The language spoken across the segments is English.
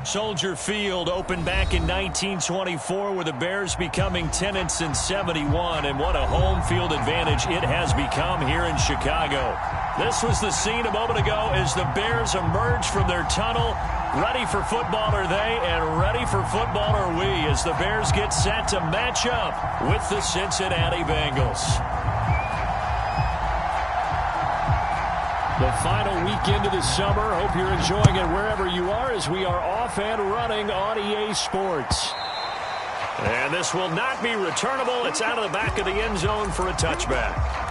Soldier Field opened back in 1924 with the Bears becoming 10-71, and what a home field advantage it has become here in Chicago. This was the scene a moment ago as the Bears emerged from their tunnel. Ready for football are they, and ready for football are we as the Bears get set to match up with the Cincinnati Bengals. The final weekend of the summer. Hope you're enjoying it wherever you are as we are off and running on EA Sports. And this will not be returnable. It's out of the back of the end zone for a touchback.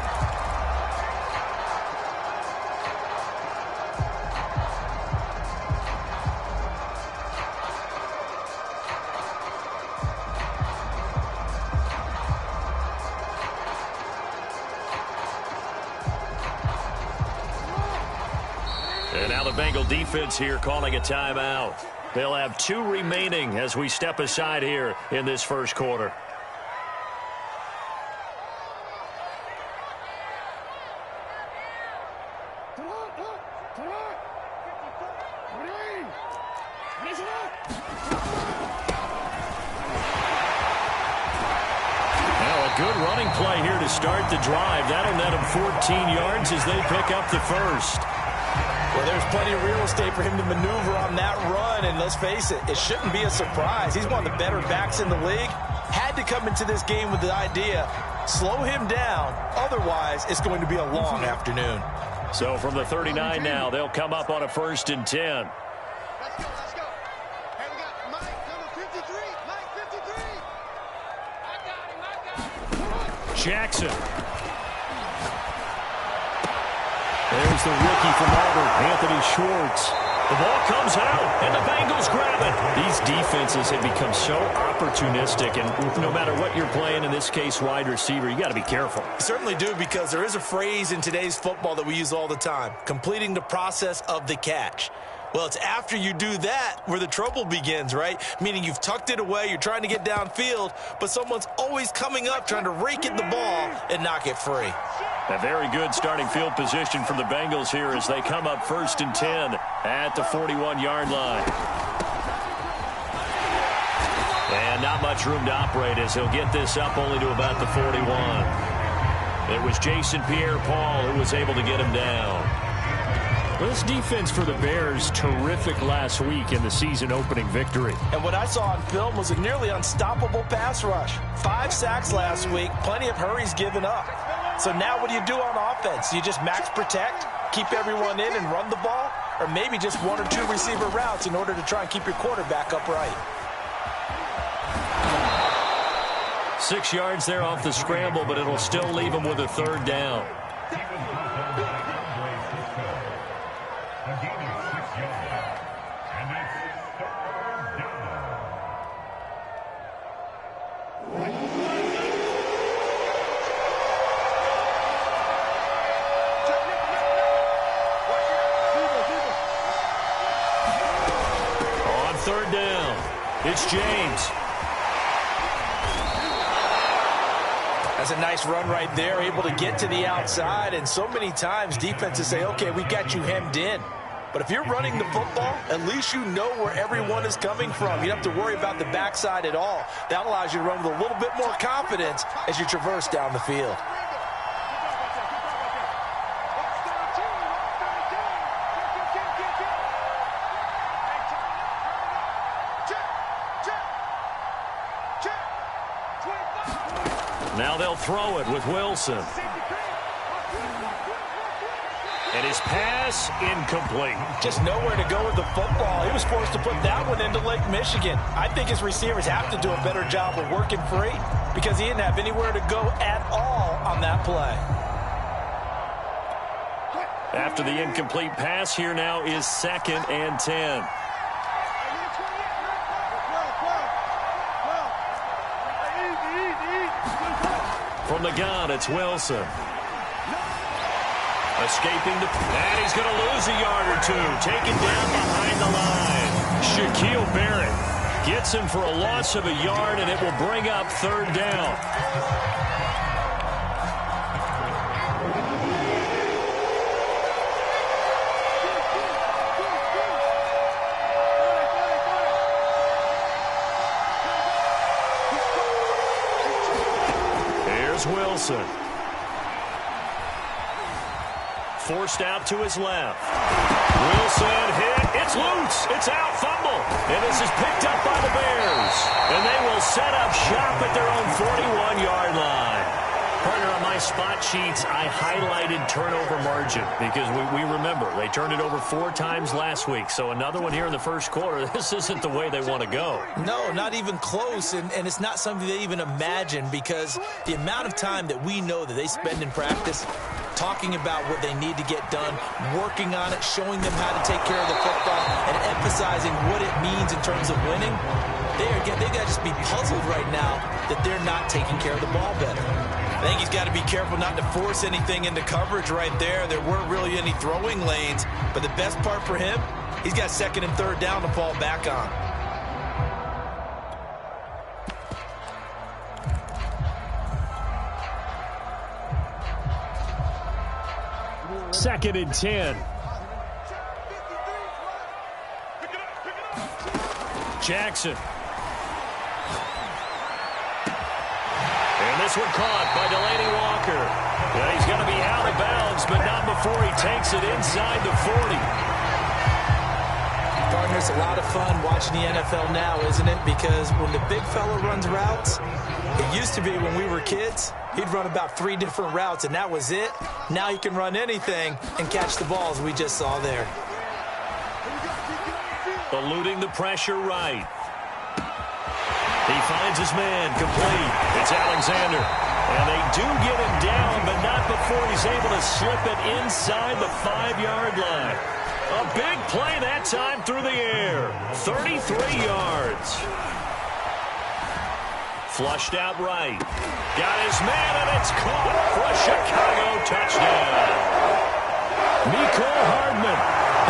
And now the Bengal defense here calling a timeout. They'll have 2 remaining as we step aside here in this first quarter. Now a good running play here to start the drive. That'll net him 14 yards as they pick up the first. Well, there's plenty of real estate for him to maneuver on that run, and let's face it, it shouldn't be a surprise. He's one of the better backs in the league. Had to come into this game with the idea, slow him down, otherwise it's going to be a long afternoon. So from the 39 now, they'll come up on a 1st and 10. Let's go. Hey, we got Mike, number 53. Mike, 53. I got him. Jackson. There's the rookie from Auburn, Anthony Schwartz. The ball comes out, and the Bengals grab it. These defenses have become so opportunistic, and no matter what you're playing, in this case wide receiver, you got to be careful. You certainly do, because there is a phrase in today's football that we use all the time, completing the process of the catch. Well, it's after you do that where the trouble begins, right? Meaning you've tucked it away, you're trying to get downfield, but someone's always coming up trying to rake at the ball and knock it free. A very good starting field position for the Bengals here as they come up 1st and 10 at the 41-yard line. And not much room to operate as he'll get this up only to about the 41. It was Jason Pierre-Paul who was able to get him down. Well, this defense for the Bears, terrific last week in the season-opening victory. And what I saw on film was a nearly unstoppable pass rush. 5 sacks last week, plenty of hurries given up. So now what do you do on offense? You just max protect, keep everyone in and run the ball, or maybe just 1 or 2 receiver routes in order to try and keep your quarterback upright. 6 yards there off the scramble, but it'll still leave him with a 3rd down. It's James. That's a nice run right there, able to get to the outside. And so many times defenses say, okay, we got you hemmed in. But if you're running the football, at least you know where everyone is coming from. You don't have to worry about the backside at all. That allows you to run with a little bit more confidence as you traverse down the field. Now they'll throw it with Wilson. And his pass incomplete. Just nowhere to go with the football. He was forced to put that one into Lake Michigan. I think his receivers have to do a better job of working free because he didn't have anywhere to go at all on that play. After the incomplete pass, here now is 2nd and 10. From the gun, it's Wilson. Escaping and he's going to lose a yard or 2. Taken down behind the line. Shaquille Barrett gets him for a loss of a yard, and it will bring up 3rd down. Here's Wilson. Forced out to his left. Wilson hit. It's loose. It's out. Fumble. And this is picked up by the Bears. And they will set up shop at their own 41-yard line. Partner, on my spot sheets, I highlighted turnover margin because we remember they turned it over 4 times last week. So another one here in the first quarter. This isn't the way they want to go. No, not even close, and it's not something they even imagine because the amount of time that we know that they spend in practice talking about what they need to get done, working on it, showing them how to take care of the football, and emphasizing what it means in terms of winning. They've got to just be puzzled right now that they're not taking care of the ball better. I think he's got to be careful not to force anything into coverage right there. There weren't really any throwing lanes, but the best part for him, he's got 2nd and 3rd down to fall back on. Second and 10. Jackson. And this one caught by Delaney Walker. Well, he's going to be out of bounds, but not before he takes it inside the 40. Partner, it's a lot of fun watching the NFL now, isn't it? Because when the big fella runs routes, it used to be when we were kids, he'd run about 3 different routes, and that was it. Now he can run anything and catch the balls we just saw there. Eluding the pressure right. He finds his man complete. It's Alexander. And they do get him down, but not before he's able to slip it inside the 5-yard line. A big play that time through the air. 33 yards. Flushed out right. Got his man, and it's caught for a Chicago touchdown. Mecole Hardman,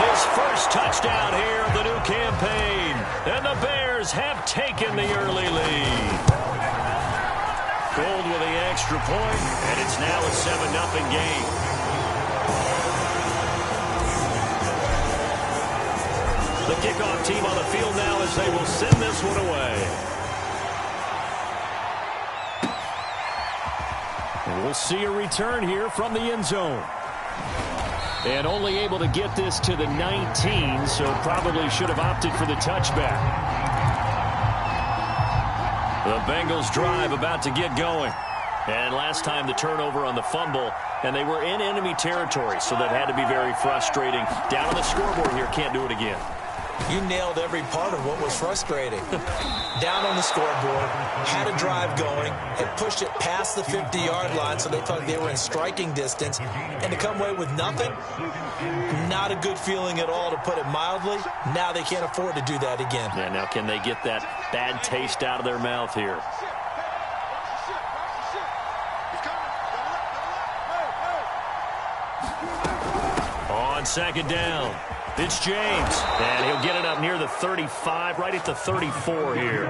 his first touchdown here of the new campaign. And the Bears have taken the early lead. Gold with the extra point, and it's now a 7-0 game. The kickoff team on the field now as they will send this one away. And we'll see a return here from the end zone. And only able to get this to the 19, so probably should have opted for the touchback. The Bengals drive about to get going. And last time the turnover on the fumble, and they were in enemy territory, so that had to be very frustrating. Down on the scoreboard here, can't do it again. You nailed every part of what was frustrating. Down on the scoreboard, had a drive going, and pushed it past the 50-yard line so they thought they were in striking distance. And to come away with nothing, not a good feeling at all, to put it mildly. Now they can't afford to do that again. Yeah, now can they get that bad taste out of their mouth here? On second down, it's James, and he'll get it up near the 35, right at the 34 here.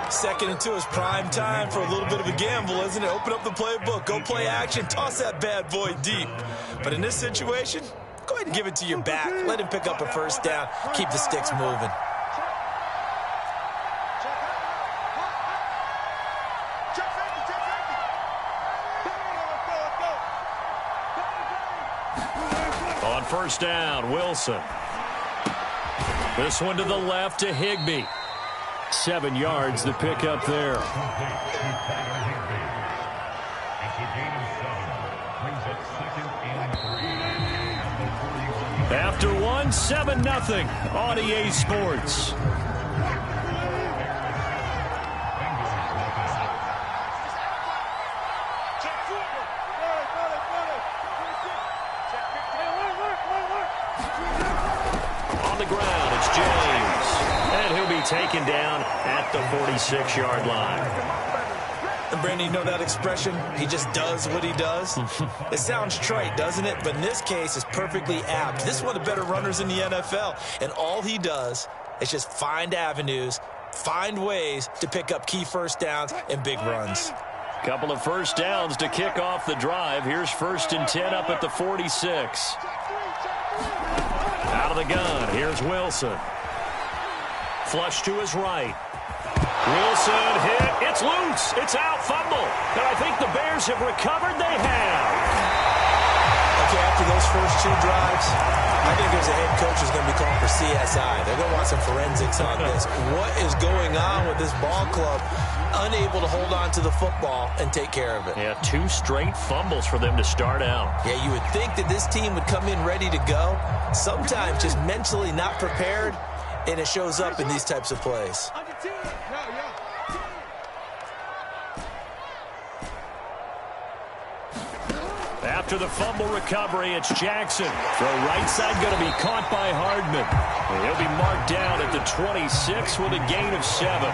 2nd and 2 is prime time for a little bit of a gamble, isn't it? Open up the playbook, go play action, toss that bad boy deep. But in this situation, go ahead and give it to your back. Let him pick up a first down, keep the sticks moving. On first down, Wilson. This one to the left to Higbee. 7 yards the pick up there. After one, 7-0 on EA Sports. On the ground, it's James. And he'll be taken down at the 46-yard line. And Brandon, you know that expression? He just does what he does? It sounds trite, doesn't it? But in this case, it's perfectly apt. This is one of the better runners in the NFL. And all he does is just find avenues, find ways to pick up key first downs and big runs. Couple of first downs to kick off the drive. Here's 1st and 10 up at the 46. Out of the gun, here's Wilson. Flush to his right. Wilson hit. It's loose. It's out. Fumble. And I think the Bears have recovered. They have. Okay, after those first 2 drives, I think there's a head coach who's going to be calling for CSI. They're going to want some forensics on this. What is going on with this ball club? Unable to hold on to the football and take care of it. Yeah, 2 straight fumbles for them to start out. Yeah, you would think that this team would come in ready to go. Sometimes just mentally not prepared, and it shows up in these types of plays. After the fumble recovery, it's Jackson. Throw right side going to be caught by Hardman. He'll be marked down at the 26 with a gain of 7.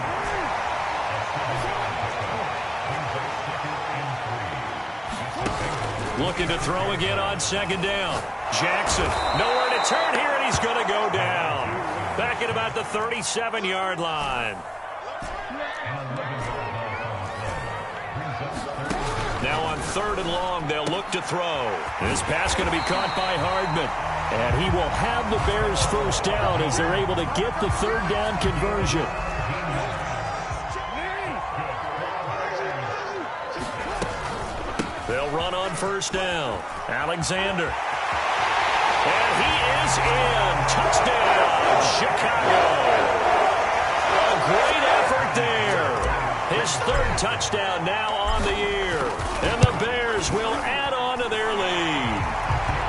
Looking to throw again on second down. Jackson, nowhere to turn here, and he's going to go down. Back at about the 37-yard line. Now on 3rd and long, they'll look to throw. This pass going to be caught by Hardman. And he will have the Bears first down as they're able to get the 3rd down conversion. They'll run on 1st down. Alexander. And he is in. Touchdown, Chicago. A great effort there. His 3rd touchdown now on the year. And the Bears will add on to their lead.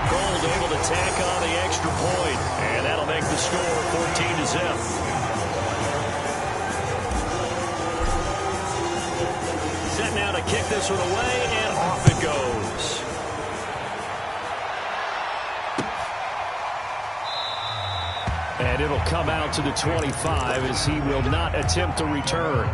Gold able to tack on the extra point. And that'll make the score 14-0. Set now to kick this one away, and off it goes. And it'll come out to the 25 as he will not attempt to return.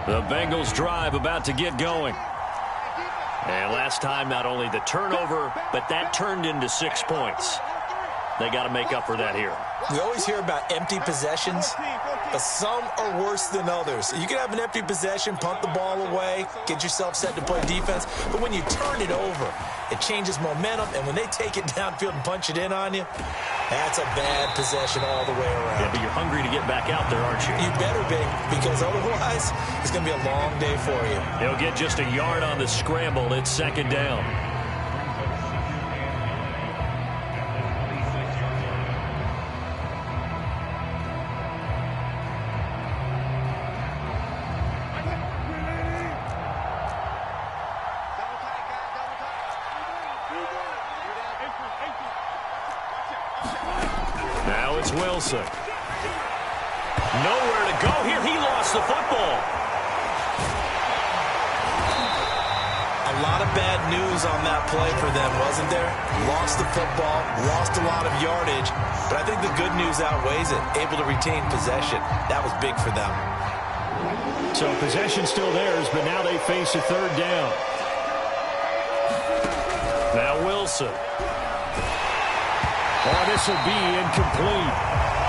The Bengals drive about to get going. And last time, not only the turnover, but that turned into 6 points. They got to make up for that here. We always hear about empty possessions, but some are worse than others. You can have an empty possession, punt the ball away, get yourself set to play defense, but when you turn it over, it changes momentum, and when they take it downfield and punch it in on you, that's a bad possession all the way around. Yeah, but you're hungry to get back out there, aren't you? You better be, because otherwise, it's going to be a long day for you. He'll get just a yard on the scramble. It's 2nd down. Now it's Wilson. Nowhere to go here. He lost the football. A lot of bad news on that play for them, wasn't there? Lost the football, lost a lot of yardage, but I think the good news outweighs it. Able to retain possession. That was big for them. So possession still theirs, but now they face a 3rd down. Now Wilson. Oh, this will be incomplete.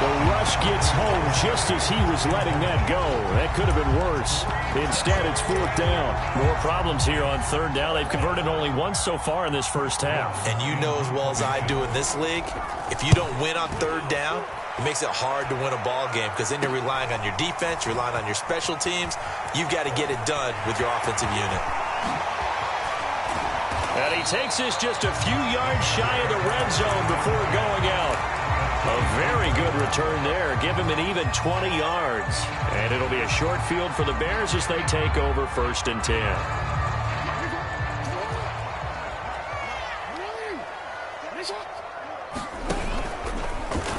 The rush gets home just as he was letting that go. That could have been worse. Instead, it's 4th down. More problems here on 3rd down. They've converted only once so far in this first half. And you know as well as I do in this league, if you don't win on 3rd down, it makes it hard to win a ball game because then you're relying on your defense, you're relying on your special teams. You've got to get it done with your offensive unit. And he takes this just a few yards shy of the red zone before going out. A very good return there. Give him an even 20 yards. And it'll be a short field for the Bears as they take over 1st and 10.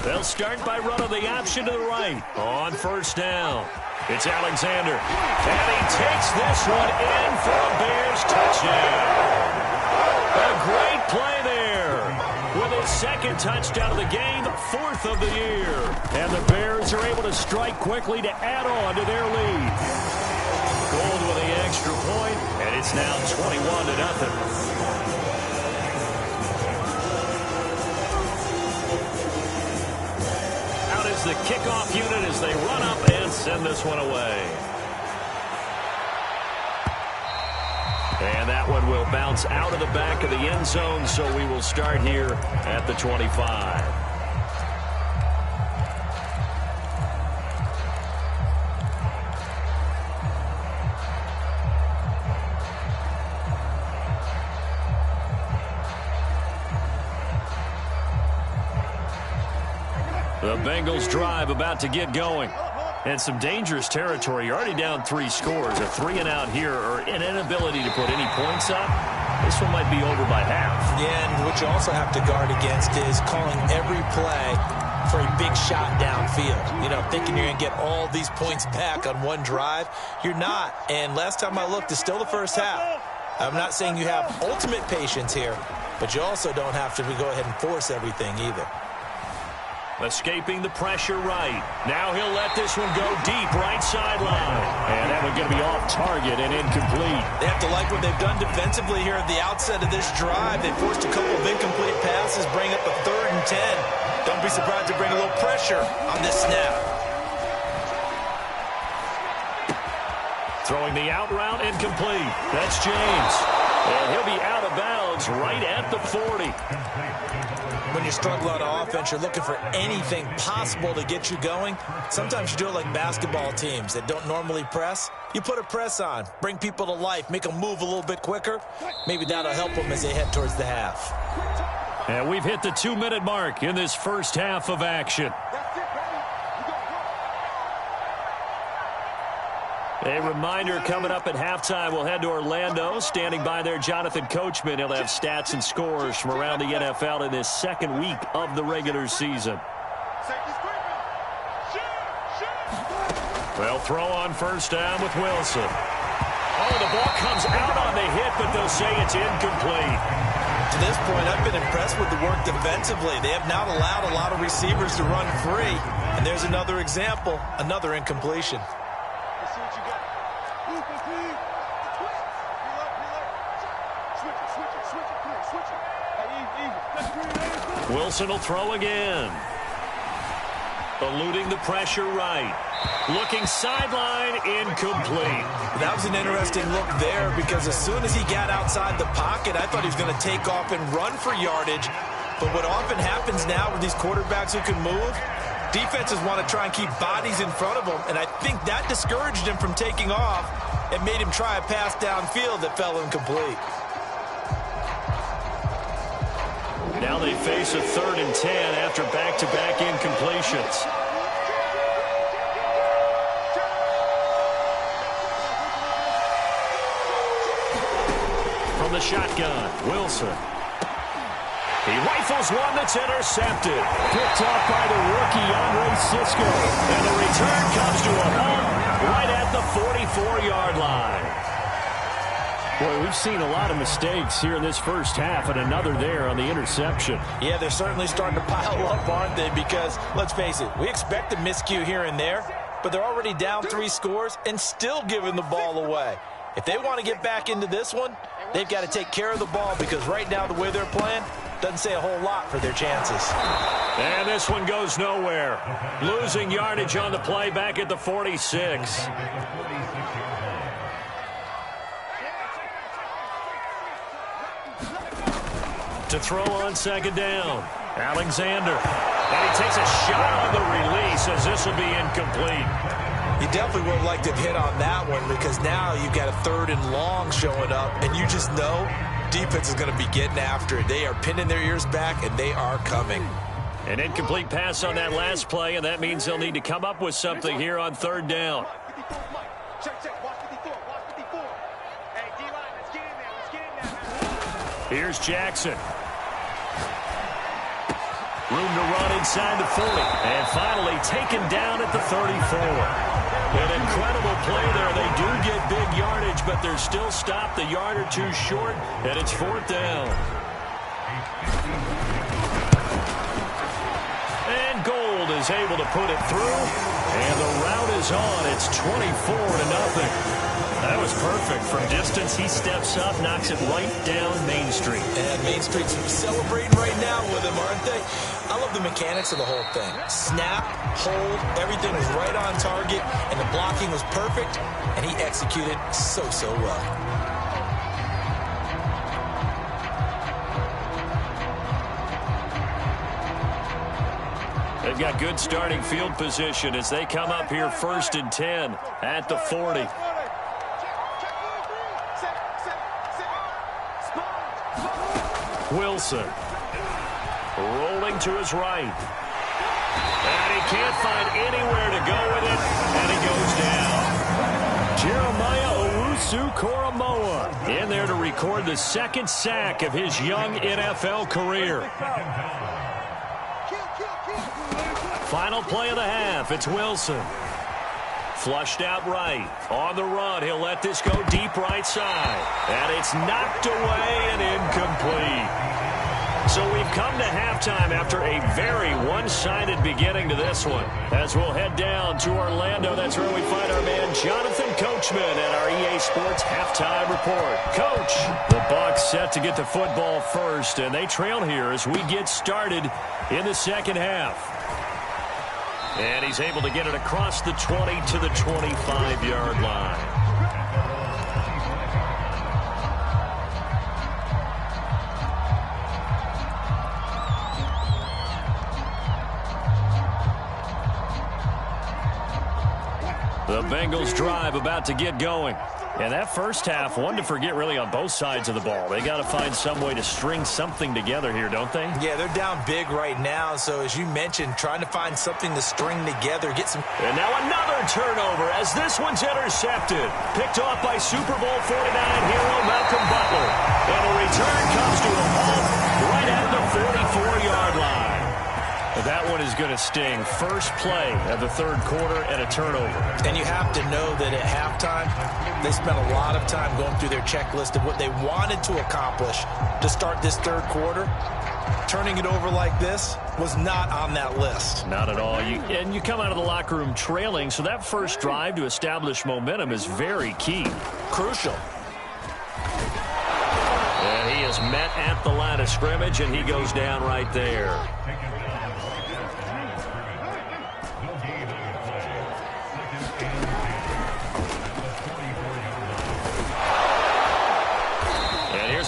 They'll start by running the option to the right on 1st down. It's Alexander. And he takes this one in for a Bears touchdown. A great play there. With his 2nd touchdown of the game, 4th of the year. And the Bears are able to strike quickly to add on to their lead. Gold with the extra point, and it's now 21-0. Out is the kickoff unit as they run up and send this one away. bounce out of the back of the end zone, so we will start here at the 25. The Bengals drive about to get going. And some dangerous territory. You're already down 3 scores. A 3-and-out here or an inability to put any points up. This one might be over by half. Yeah, and what you also have to guard against is calling every play for a big shot downfield. You know, thinking you're going to get all these points back on one drive. You're not. And last time I looked, it's still the first half. I'm not saying you have ultimate patience here, but you also don't have to go ahead and force everything either. Escaping the pressure right. Now he'll let this one go deep right sideline. And that one's going to be off target and incomplete. They have to like what they've done defensively here at the outset of this drive. They forced a couple of incomplete passes, bring up a 3rd and 10. Don't be surprised to bring a little pressure on this snap. Throwing the out route, incomplete. That's James. And he'll be out of bounds right at the 40. When you struggle on offense, you're looking for anything possible to get you going. Sometimes you do it like basketball teams that don't normally press. You put a press on, bring people to life, make them move a little bit quicker. Maybe that'll help them as they head towards the half. And we've hit the 2-minute mark in this first half of action. A reminder coming up at halftime, we'll head to Orlando. Standing by there, Jonathan Coachman. He'll have stats and scores from around the NFL in this second week of the regular season. They'll throw on first down with Wilson. Oh, the ball comes out on the hit, but they'll say it's incomplete. To this point, I've been impressed with the work defensively. They have not allowed a lot of receivers to run free. And there's another example, another incompletion. Wilson will throw again. Eluding the pressure right. Looking sideline, incomplete. That was an interesting look there because as soon as he got outside the pocket, I thought he was going to take off and run for yardage. But what often happens now with these quarterbacks who can move, defenses want to try and keep bodies in front of them, and I think that discouraged him from taking off and made him try a pass downfield that fell incomplete. Now they face a 3rd and 10 after back-to-back incompletions. From the shotgun, Wilson. He rifles one that's intercepted. Picked off by the rookie, Andre Cisco. And the return comes to a halt right at the 44-yard line. Boy, we've seen a lot of mistakes here in this first half, and another there on the interception. Yeah, they're certainly starting to pile up, aren't they? Because, let's face it, we expect a miscue here and there, but they're already down 3 scores and still giving the ball away. If they want to get back into this one, they've got to take care of the ball because right now the way they're playing doesn't say a whole lot for their chances. And this one goes nowhere. Losing yardage on the play back at the 46. To throw on second down, Alexander. And he takes a shot on the release as this will be incomplete. You definitely would have liked to hit on that one because now you've got a 3rd and long showing up, and you just know defense is going to be getting after it. They are pinning their ears back, and they are coming. An incomplete pass on that last play, and that means they'll need to come up with something here on 3rd down. Here's Jackson. Room to run inside the 40. And finally taken down at the 34. An incredible play there. They do get big yardage, but they're still stopped a yard or 2 short, and it's 4th down. And Gold is able to put it through, and the route is on. It's 24-0. That was perfect. From distance, he steps up, knocks it right down Main Street. And Main Street's celebrating right now with him, aren't they? I love the mechanics of the whole thing. Snap, hold, everything was right on target, and the blocking was perfect, and he executed so well. They've got good starting field position as they come up here 1st and 10 at the 40. Wilson rolling to his right. And he can't find anywhere to go with it, and he goes down. Jeremiah Owusu-Koramoah in there to record the 2nd sack of his young NFL career. Final play of the half. It's Wilson. Flushed out right. On the run. He'll let this go deep right side. And it's knocked away and incomplete. So we've come to halftime after a very one-sided beginning to this one. As we'll head down to Orlando, that's where we find our man Jonathan Coachman at our EA Sports Halftime Report. Coach, the Bucs set to get the football first, and they trail here as we get started in the second half. And he's able to get it across the 20 to the 25-yard line. The Bengals drive about to get going. And that first half, one to forget really on both sides of the ball. They got to find some way to string something together here, don't they? Yeah, they're down big right now. So as you mentioned, trying to find something to string together, get some. And now another turnover as this one's intercepted. Picked off by Super Bowl 49 hero Malcolm Butler. And the return comes to a halt right at the 44-yard line. That one is going to sting. First play of the third quarter and a turnover. And you have to know that at halftime, they spent a lot of time going through their checklist of what they wanted to accomplish to start this third quarter. Turning it over like this was not on that list. Not at all. And you come out of the locker room trailing, so that first drive to establish momentum is very key. Crucial. And he is met at the line of scrimmage, and he goes down right there.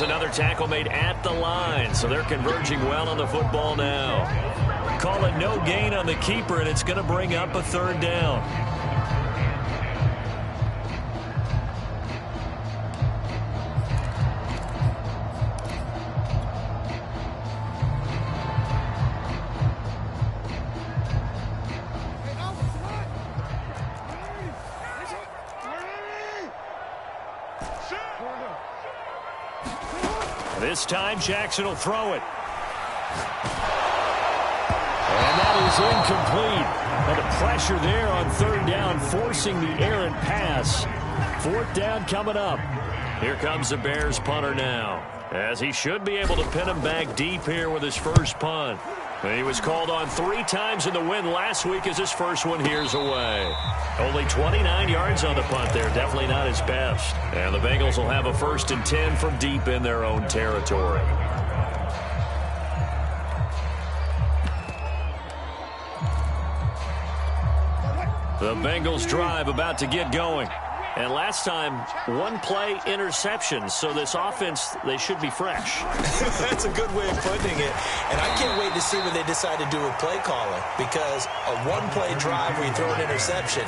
Another tackle made at the line, so they're converging well on the football now. Call it no gain on the keeper, and it's going to bring up a third down. This time, Jackson will throw it. And that is incomplete. And the pressure there on third down, forcing the errant pass. Fourth down coming up. Here comes the Bears punter now, as he should be able to pin him back deep here with his first punt. He was called on 3 times in the win last week as his first one here's away. Only 29 yards on the punt there. Definitely not his best. And the Bengals will have a 1st and 10 from deep in their own territory. The Bengals drive about to get going. And last time, one play interception. So this offense, they should be fresh. That's a good way of putting it. And I can't wait to see what they decide to do with play calling. Because a one-play drive where you throw an interception,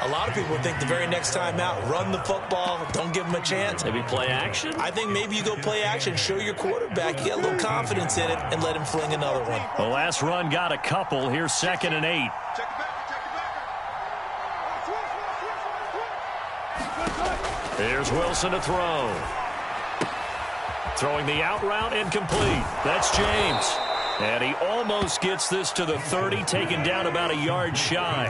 a lot of people think the very next time out, run the football, don't give them a chance. Maybe play action? I think maybe you go play action, show your quarterback, you get a little confidence in it, and let him fling another one. The last run got a couple. Here's 2nd and 8. Here's Wilson to throw. Throwing the out route incomplete. That's James. And he almost gets this to the 30, taken down about a yard shy.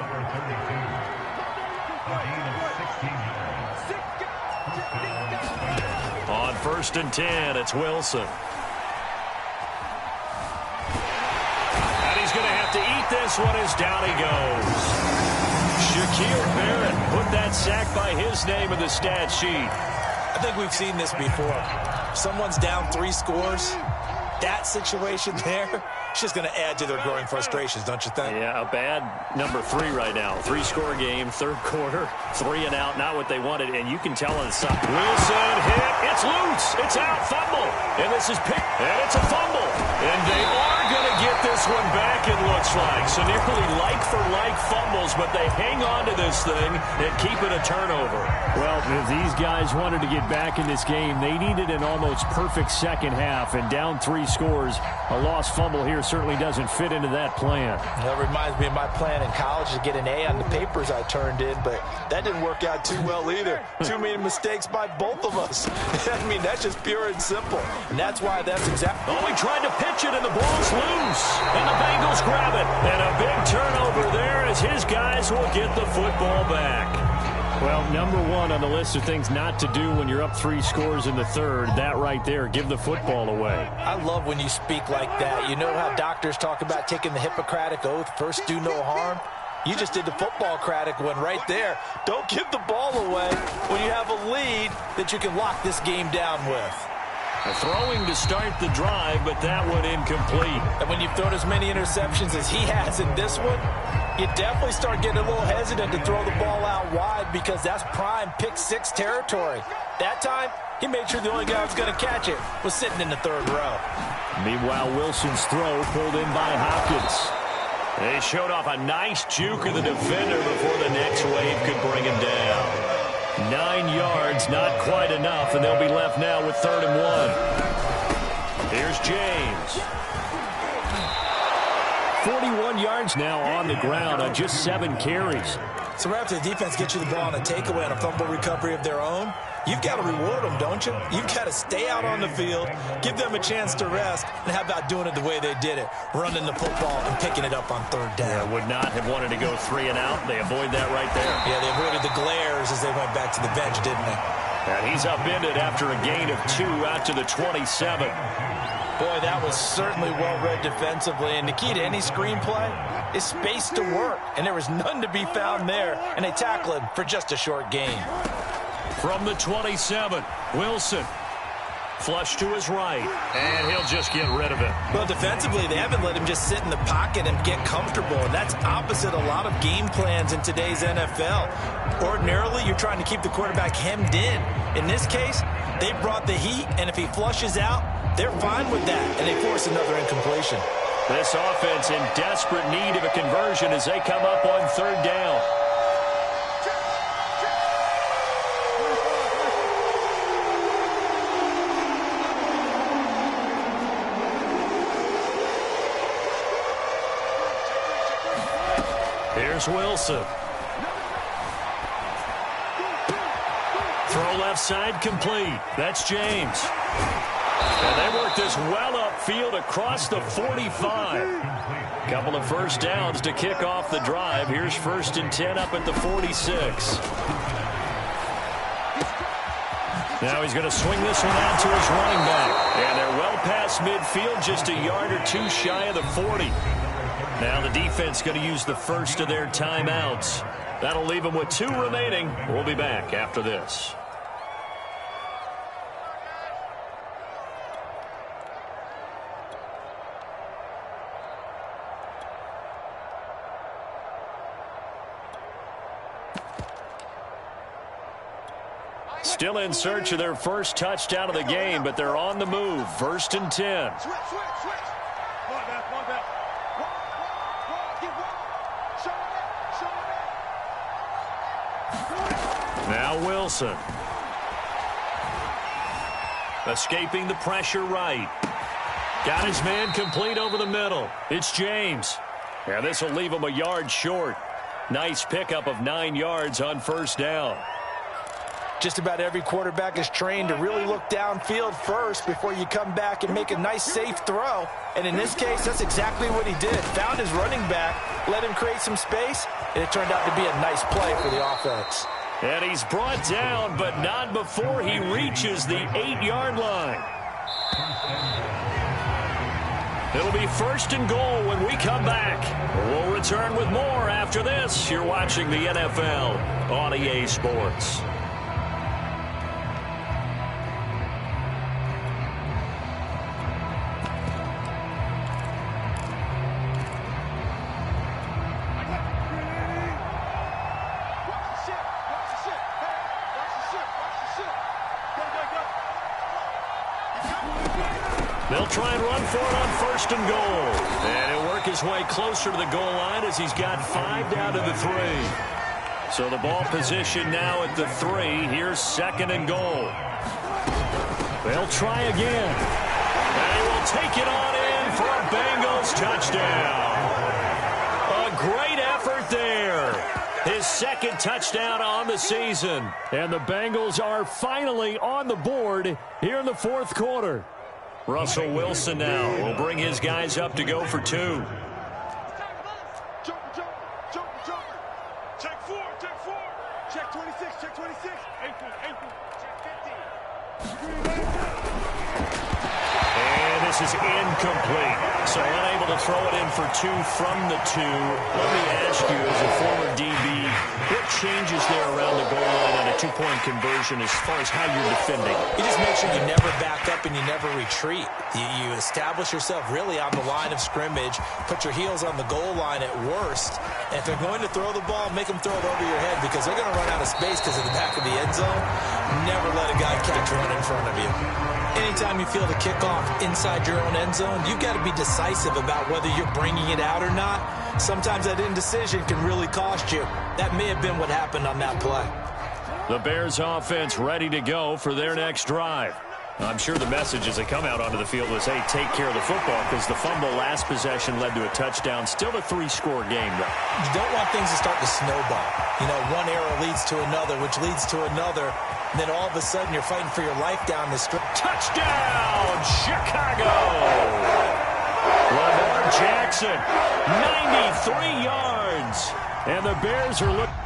On 1st and 10, it's Wilson. And he's going to have to eat this one as down he goes. Shaquille Barrett put that sack by his name in the stat sheet. I think we've seen this before. Someone's down 3 scores. That situation there, it's just going to add to their growing frustrations, don't you think? Yeah, a bad number 3 right now. 3-score game, third quarter, 3 and out, not what they wanted. And you can tell on the side. Wilson hit. It's loose. It's out. Fumble. And this is picked. And it's a fumble. And they are going to get this one back, it looks like. So nearly like-for-like fumbles, but they hang on to this thing and keep it a turnover. Well, if these guys wanted to get back in this game, they needed an almost perfect second half, and down 3 scores, a lost fumble here certainly doesn't fit into that plan. That reminds me of my plan in college to get an A on the papers I turned in, but that didn't work out too well either. Too many mistakes by both of us. I mean, that's just pure and simple. And that's why that's exactly... Oh, he tried to pitch it, and the ball's loose. And the Bengals grab it. And a big turnover there as his guys will get the football back. Well, number one on the list of things not to do when you're up 3 scores in the third, that right there, give the football away. I love when you speak like that. You know how doctors talk about taking the Hippocratic Oath, first do no harm? You just did the football-cratic one right there. Don't give the ball away when you have a lead that you can lock this game down with. Throwing to start the drive, but that one incomplete. And when you've thrown as many interceptions as he has in this one, you definitely start getting a little hesitant to throw the ball out wide because that's prime pick 6 territory. That time, he made sure the only guy who was going to catch it was sitting in the third row. Meanwhile, Wilson's throw pulled in by Hopkins. They showed off a nice juke of the defender before the next wave could bring him down. 9 yards, not quite enough, and they'll be left now with 3rd and 1. Here's James. 41 yards now on the ground on just 7 carries. So right after the defense gets you the ball on a takeaway and a fumble recovery of their own, you've got to reward them, don't you? You've got to stay out on the field, give them a chance to rest, and how about doing it the way they did it, running the football and picking it up on 3rd down. Yeah, would not have wanted to go 3 and out. They avoid that right there. Yeah, they avoided the glares as they went back to the bench, didn't they? And he's upended after a gain of 2 out to the 27. Boy, that was certainly well-read defensively, and the key to any screenplay is space to work, and there was none to be found there, and they tackle him for just a short gain. From the 27, Wilson. Flush to his right, and he'll just get rid of it. Well, defensively, they haven't let him just sit in the pocket and get comfortable, and that's opposite a lot of game plans in today's NFL. Ordinarily, you're trying to keep the quarterback hemmed in. In this case, they brought the heat, and if he flushes out, they're fine with that, and they force another incompletion. This offense in desperate need of a conversion as they come up on 3rd down. Here's Wilson. Throw left side complete. That's James. And they work this well upfield across the 45. Couple of first downs to kick off the drive. Here's 1st and 10 up at the 46. Now he's going to swing this one out to his running back. And they're well past midfield, just a yard or 2 shy of the 40. Now the defense going to use the first of their timeouts. That'll leave them with 2 remaining. We'll be back after this. Still in search of their first touchdown of the game, but they're on the move. 1st and 10. Switch. One back. Get one. Show it. Now Wilson. Escaping the pressure right. Got his man complete over the middle. It's James. And this will leave him a yard short. Nice pickup of 9 yards on 1st down. Just about every quarterback is trained to really look downfield first before you come back and make a nice, safe throw. And in this case, that's exactly what he did. Found his running back, let him create some space, and it turned out to be a nice play for the offense. And he's brought down, but not before he reaches the 8-yard line. It'll be 1st and goal when we come back. We'll return with more after this. You're watching the NFL on EA Sports. They'll try and run for it on 1st and goal. And he'll work his way closer to the goal line as he's got 5 down to the 3. So the ball position now at the 3. Here's 2nd and goal. They'll try again. And he will take it on in for a Bengals touchdown. A great effort there. His 2nd touchdown on the season. And the Bengals are finally on the board here in the 4th quarter. Russell Wilson now will bring his guys up to go for 2. Jumper. Check 4. Check 26. Check 26. Ankle. Check 50. And this is incomplete. So unable to throw it in for 2 from the 2. Let me ask you, as a former DB, what changes there around the goal line on a 2-point conversion as far as how you're defending? You just make sure you never back up and you never retreat. You establish yourself really on the line of scrimmage, put your heels on the goal line at worst. And if they're going to throw the ball, make them throw it over your head because they're going to run out of space because of the back of the end zone. Never let a guy catch one in front of you. Anytime you feel the kickoff inside your own end zone, you've got to be decisive about whether you're bringing it out or not. Sometimes that indecision can really cost you. That may have been what happened on that play. The Bears offense ready to go for their next drive. I'm sure the message as they come out onto the field was, hey, take care of the football, because the fumble last possession led to a touchdown. Still a 3-score game, though. You don't want things to start to snowball. You know, one error leads to another, which leads to another. And then all of a sudden you're fighting for your life down the stretch. Touchdown, Chicago! Lamar Jackson, 93 yards. And the Bears are looking.